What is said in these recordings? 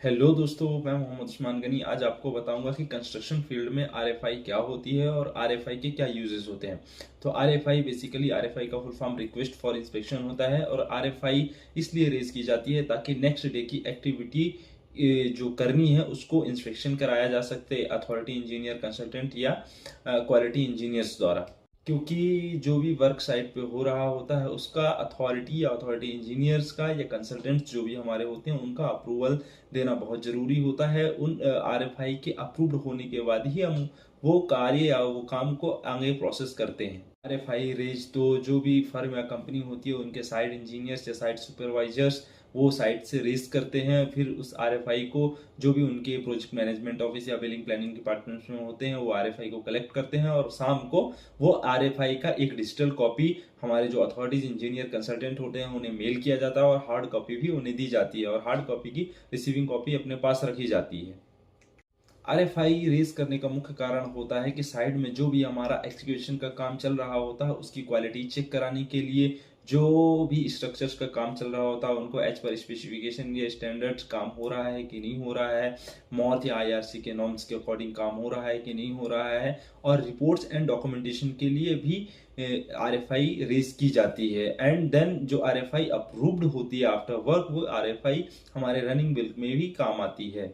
Hello दोस्तों, मैं मोहम्मद उस्मान गनी। आज आपको बताऊंगा कि कंस्ट्रक्शन फील्ड में आरएफआई क्या होती है और आरएफआई के क्या यूजेस होते हैं। तो आरएफआई बेसिकली आरएफआई का full form request for inspection होता है और आरएफआई इसलिए रेज की जाती है ताकि नेक्स्ट डे की एक्टिविटी जो करनी है उसको इंस्पेक्शन कराया जा सकते अथॉरिटी इंजीनियर कंसल्टेंट या क्वालिटी इंजीनियर्स द्वारा। क्योंकि जो भी वर्क साइट पे हो रहा होता है उसका अथॉरिटी या अथॉरिटी इंजीनियर्स का या कंसल्टेंट्स जो भी हमारे होते हैं उनका अप्रूवल देना बहुत ज़रूरी होता है। उन आरएफआई के अप्रूव्ड होने के बाद ही हम वो कार्य या वो काम को आगे प्रोसेस करते हैं। आरएफआई रेज तो जो भी फर्म या कंपनी होती है उनके साइट इंजीनियर्स या साइट सुपरवाइजर्स वो साइट से रेज करते हैं। फिर उस आरएफआई को जो भी उनके प्रोजेक्ट मैनेजमेंट ऑफिस या बिलिंग प्लानिंग डिपार्टमेंट्स में होते हैं वो आरएफआई को कलेक्ट करते हैं और शाम को वो आरएफआई का एक डिजिटल कॉपी हमारे जो अथॉरिटीज इंजीनियर कंसल्टेंट होते हैं उन्हें मेल किया जाता है और हार्ड कॉपी भी उन्हें दी जाती है और हार्ड कॉपी की रिसीविंग कॉपी अपने पास रखी जाती है। आरएफआई रेज करने का मुख्य कारण होता है कि साइड में जो भी हमारा एक्सक्यूशन का काम चल रहा होता है उसकी क्वालिटी चेक कराने के लिए जो भी स्ट्रक्चर्स का काम चल रहा होता है उनको एज पर स्पेसिफिकेशन या स्टैंडर्ड्स काम हो रहा है कि नहीं हो रहा है, मॉर्थ या आईआरसी के नॉर्म्स के अकॉर्डिंग काम हो रहा है कि नहीं हो रहा है, और रिपोर्ट्स एंड डॉक्यूमेंटेशन के लिए भी आरएफआई रेज की जाती है। एंड देन जो आरएफआई अप्रूव्ड होती है आफ्टर वर्क वो आरएफआई हमारे रनिंग बिल में भी काम आती है।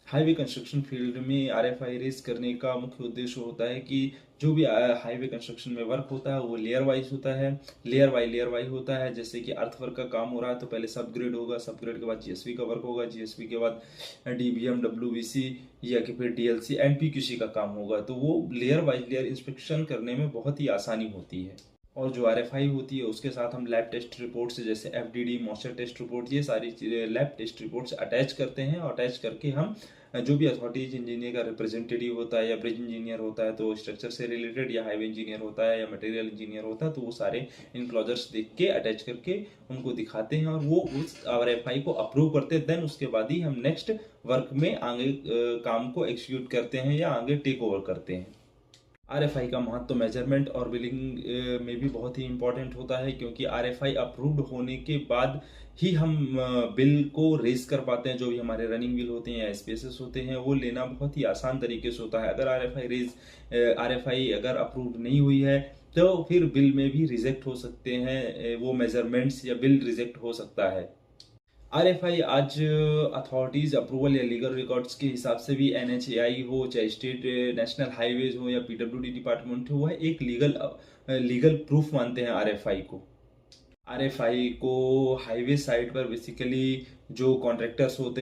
हाईवे कंस्ट्रक्शन फील्ड में आरएफआई रेज करने का मुख्य उद्देश्य होता है कि जो भी हाईवे कंस्ट्रक्शन में वर्क होता है वो लेयर वाइज होता है, लेयर वाइज होता है। जैसे कि अर्थ वर्क का काम हो रहा है तो पहले सब ग्रेड होगा, सब ग्रेड के बाद जीएसपी का वर्क होगा, जीएसपी के बाद डीबीएम डब्ल्यूबीसी या कि फिर डीएलसी एनपीक्यूसी का काम होगा। तो वो लेयर वाइज लेयर इंस्पेक्शन करने में बहुत ही आसानी होती है। और जो आरएफआई होती है उसके साथ हम लैब टेस्ट रिपोर्ट्स जैसे एफडीडी, मॉइस्चर टेस्ट रिपोर्ट, ये सारी लैब टेस्ट रिपोर्ट्स अटैच करते हैं और अटैच करके हम जो भी अथॉरिटीज इंजीनियर का रिप्रेजेंटेटिव होता है या ब्रिज इंजीनियर होता है तो स्ट्रक्चर से रिलेटेड, या हाईवे इंजीनियर होता है या मटेरियल इंजीनियर होता है तो वो सारे इनक्लोजर्स देख के अटैच करके उनको दिखाते हैं और वो उस आरएफआई को अप्रूव करते हैं। देन उसके बाद ही हम नेक्स्ट वर्क में आगे काम को एक्सिक्यूट करते हैं या आगे टेक ओवर करते हैं। आरएफआई का महत्व तो मेजरमेंट और बिलिंग में भी बहुत ही इंपॉर्टेंट होता है क्योंकि आरएफआई अप्रूव्ड होने के बाद ही हम बिल को रेज कर पाते हैं। जो भी हमारे रनिंग बिल होते हैं या स्पेसेस होते हैं वो लेना बहुत ही आसान तरीके से होता है। अगर आरएफआई अगर अप्रूव्ड नहीं हुई है तो फिर बिल में भी रिजेक्ट हो सकते हैं, वो मेजरमेंट्स या बिल रिजेक्ट हो सकता है। आरएफआई आज अथॉरिटीज अप्रूवल या लीगल रिकॉर्ड्स के हिसाब से भी एनएचएआई हो चाहे स्टेट नेशनल हाईवेज हो या पीडब्ल्यूडी डिपार्टमेंट हो वह एक लीगल प्रूफ मानते हैं आरएफआई को। आरएफआई को हाईवे साइड पर बेसिकली जो कॉन्ट्रैक्टर्स होते